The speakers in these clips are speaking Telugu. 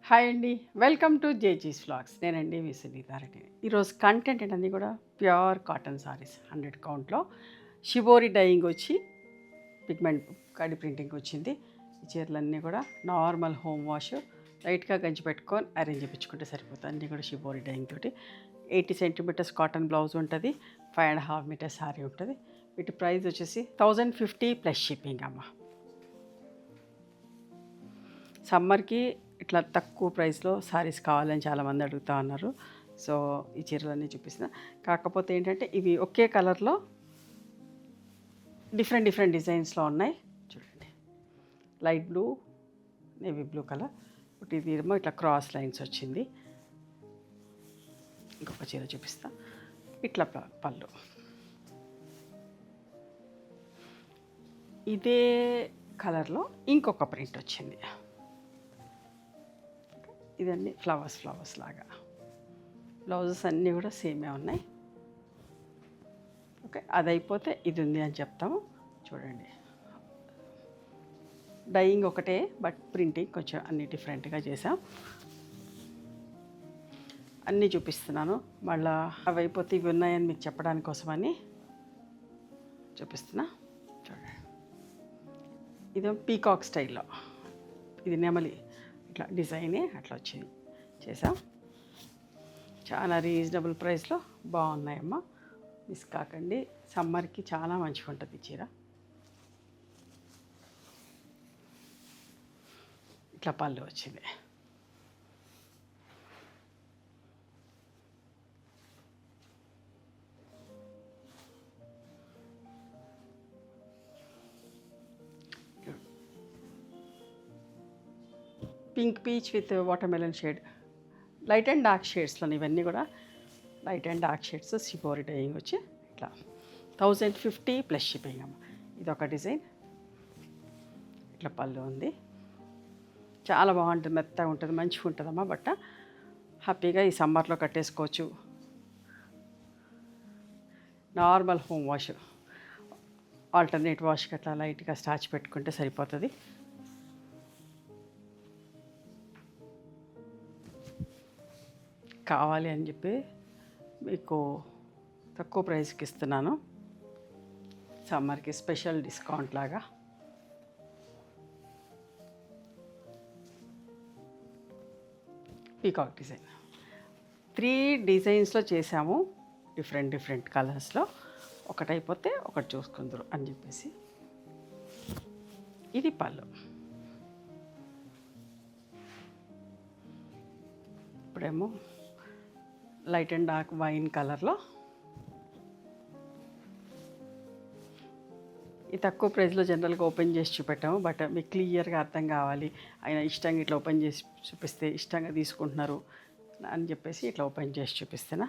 హాయ్ అండి. Welcome to జేజీస్ vlogs. నేనండి మీ సునీతారెడ్డి. ఈరోజు కంటెంట్ ఏంటంటే కూడా pure cotton saris 100 కౌంట్లో shibori dyeing వచ్చి పిగ్మెంట్ కడి ప్రింటింగ్ వచ్చింది. ఈ చీరలన్నీ కూడా నార్మల్ హోమ్ వాష్ లైట్గా గంజి పెట్టుకొని అరేంజ్ చేయించుకుంటే సరిపోతుంది. అన్నీ కూడా షిబోరి డైయింగ్ తోటి 80 సెంటీమీటర్స్ కాటన్ బ్లౌజ్ ఉంటుంది, 5.5 మీటర్స్ సారీ ఉంటుంది. వీటి ప్రైస్ వచ్చేసి 1050 ప్లస్ షిప్పింగ్ అమ్మ. సమ్మర్కి ఇట్లా తక్కువ ప్రైస్లో సారీస్ కావాలని చాలామంది అడుగుతూ ఉన్నారు. సో ఈ చీరలన్నీ చూపిస్తున్నా. కాకపోతే ఏంటంటే ఇవి ఒకే కలర్లో డిఫరెంట్ డిజైన్స్లో ఉన్నాయి. చూడండి, light blue, navy blue colour. ఒకటి ఇది ఏమో ఇట్లా క్రాస్ లైన్స్ వచ్చింది. ఇంకొక చీర చూపిస్తా. ఇట్లా పళ్ళు. ఇదే కలర్లో ఇంకొక ప్రింట్ వచ్చింది. ఇదన్నీ ఫ్లవర్స్ లాగా. బ్లౌజెస్ అన్నీ కూడా సేమే ఉన్నాయి. ఓకే, అది అయిపోతే ఇది ఉంది అని చెప్తాము. చూడండి, డైయింగ్ ఒకటే బట్ ప్రింటింగ్ కొంచెం అన్నీ డిఫరెంట్గా చేసాం. అన్నీ చూపిస్తున్నాను. మళ్ళీ అవి అయిపోతే ఇవి ఉన్నాయని మీకు చెప్పడానికి కోసమని చూపిస్తున్నా. చూడండి, ఇదేమో పీకాక్ స్టైల్లో, ఇది నెమలి ఇట్లా డిజైనే అట్లా వచ్చింది చేసాం. చాలా రీజనబుల్ ప్రైస్లో బాగున్నాయమ్మా. మిస్ కాకండి. సమ్మర్కి చాలా మంచిగా ఉంటుంది ఈ చీర. ఇట్లా పళ్ళు వచ్చింది. Pink peach with watermelon shade, light and dark షేడ్స్లో. ఇవన్నీ కూడా light and dark shades. Shibori dyeing వచ్చి ఇట్లా 1050 ప్లస్ షిప్పింగ్ అమ్మ. ఇదొక డిజైన్. ఇట్లా పళ్ళు ఉంది. చాలా బాగుంటుంది, మెత్తగా ఉంటుంది, మంచిగా ఉంటుందమ్మా బట్ట. హ్యాపీగా ఈ సమ్మర్లో కట్టేసుకోవచ్చు. నార్మల్ హోమ్ వాష్, ఆల్టర్నేట్ వాష్కి అట్లా లైట్గా స్టార్చ్ పెట్టుకుంటే సరిపోతుంది. కావాలి అని చెప్పి మీకు తక్కువ ప్రైస్కి ఇస్తున్నాను. సమ్మర్కి స్పెషల్ డిస్కౌంట్ లాగా. పీకాక్ డిజైన్ 3 డిజైన్స్లో చేసాము, డిఫరెంట్ కలర్స్లో. ఒకటైపోతే ఒకటి చూసుకుందరు అని చెప్పేసి. ఇది పళ్ళు. ఇప్పుడేమో లైట్ అండ్ డార్క్ వైన్ కలర్లో. ఈ తక్కువ ప్రైస్లో జనరల్గా ఓపెన్ చేసి చూపెట్టాము, బట్ మీకు క్లియర్గా అర్థం కావాలి, ఆయన ఇష్టంగా ఇట్లా ఓపెన్ చేసి చూపిస్తే ఇష్టంగా తీసుకుంటున్నారు అని చెప్పేసి ఇట్లా ఓపెన్ చేసి చూపిస్తేనా.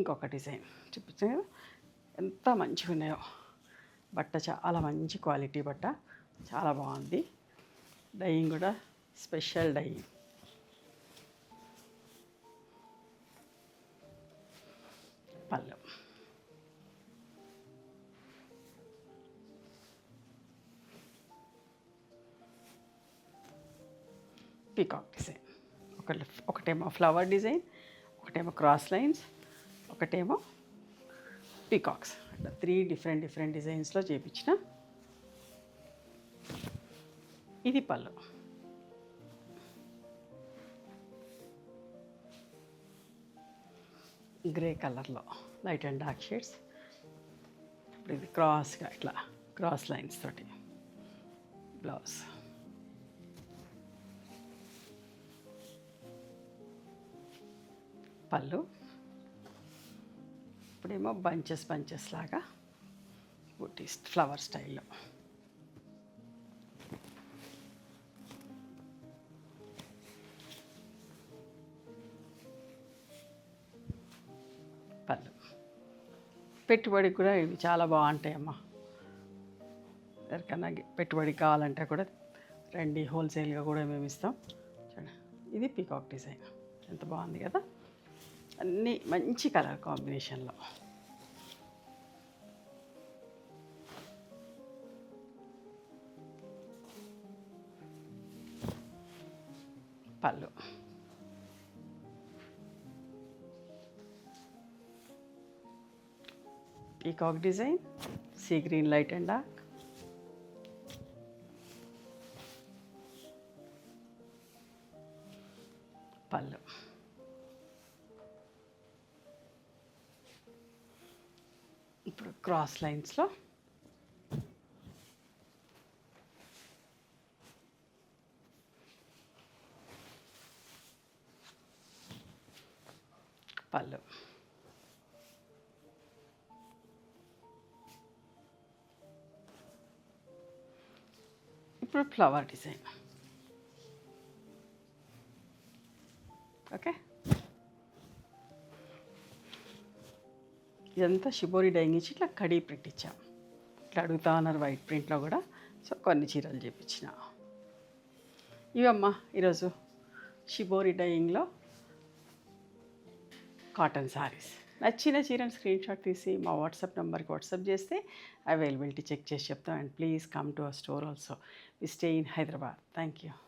ఇంకొక డిజైన్ చూపిస్తాను కదా, ఎంత మంచిగా ఉన్నాయో. బట్ట చాలా మంచి క్వాలిటీ బట్ట, చాలా బాగుంది. డైయింగ్ కూడా స్పెషల్ డైయింగ్. పళ్ళు. Peacock design. ఒకటేమో ఫ్లవర్ డిజైన్, ఒకటేమో క్రాస్ లైన్స్, ఒకటేమో పీకాక్స్. అట్లా 3 డిఫరెంట్ డిజైన్స్లో చేయించిన. ఇది పళ్ళు. గ్రే కలర్లో లైట్ అండ్ డార్క్ షేడ్స్. ఇప్పుడు ఇది క్రాస్గా ఇట్లా క్రాస్ లైన్స్ తోటి బ్లౌజ్. పళ్ళు. ఇప్పుడేమో బంచెస్ లాగా బుటీస్ ఫ్లవర్ స్టైల్లో. పళ్ళు. పెట్టుబడికి కూడా ఇవి చాలా బాగుంటాయమ్మా. ఎవరికన్నా పెట్టుబడికి కావాలంటే కూడా రండి, హోల్సేల్గా కూడా మేము ఇస్తాం. చూడండి, ఇది పీకాక్ డిజైన్. ఎంత బాగుంది కదా, అన్నీ మంచి కలర్ కాంబినేషన్లో. పళ్ళు. Peacock design, sea green light and dark. పళ్ళు. ఇప్పుడు క్రాస్ లైన్స్లో పళ్ళు. ఇప్పుడు ఫ్లవర్ డిజైన్. ఓకే, ఇదంతా షిబోరి డైయింగ్ ఇచ్చి ఇట్లా కడీ ప్రింట్ ఇచ్చాం. ఇట్లా అడుగుతా ఉన్నారు వైట్ ప్రింట్లో కూడా, సో కొన్ని చీరలు చేపించిన. ఇవమ్మా ఈరోజు షిబోరి డైయింగ్లో కాటన్ సారీస్. నచ్చిన చీరను స్క్రీన్ షాట్ తీసి మా వాట్సాప్ నెంబర్కి వాట్సాప్ చేస్తే అవైలబిలిటీ చెక్ చేసి చెప్తాం. And please come to our store also. We stay in Hyderabad. Thank you.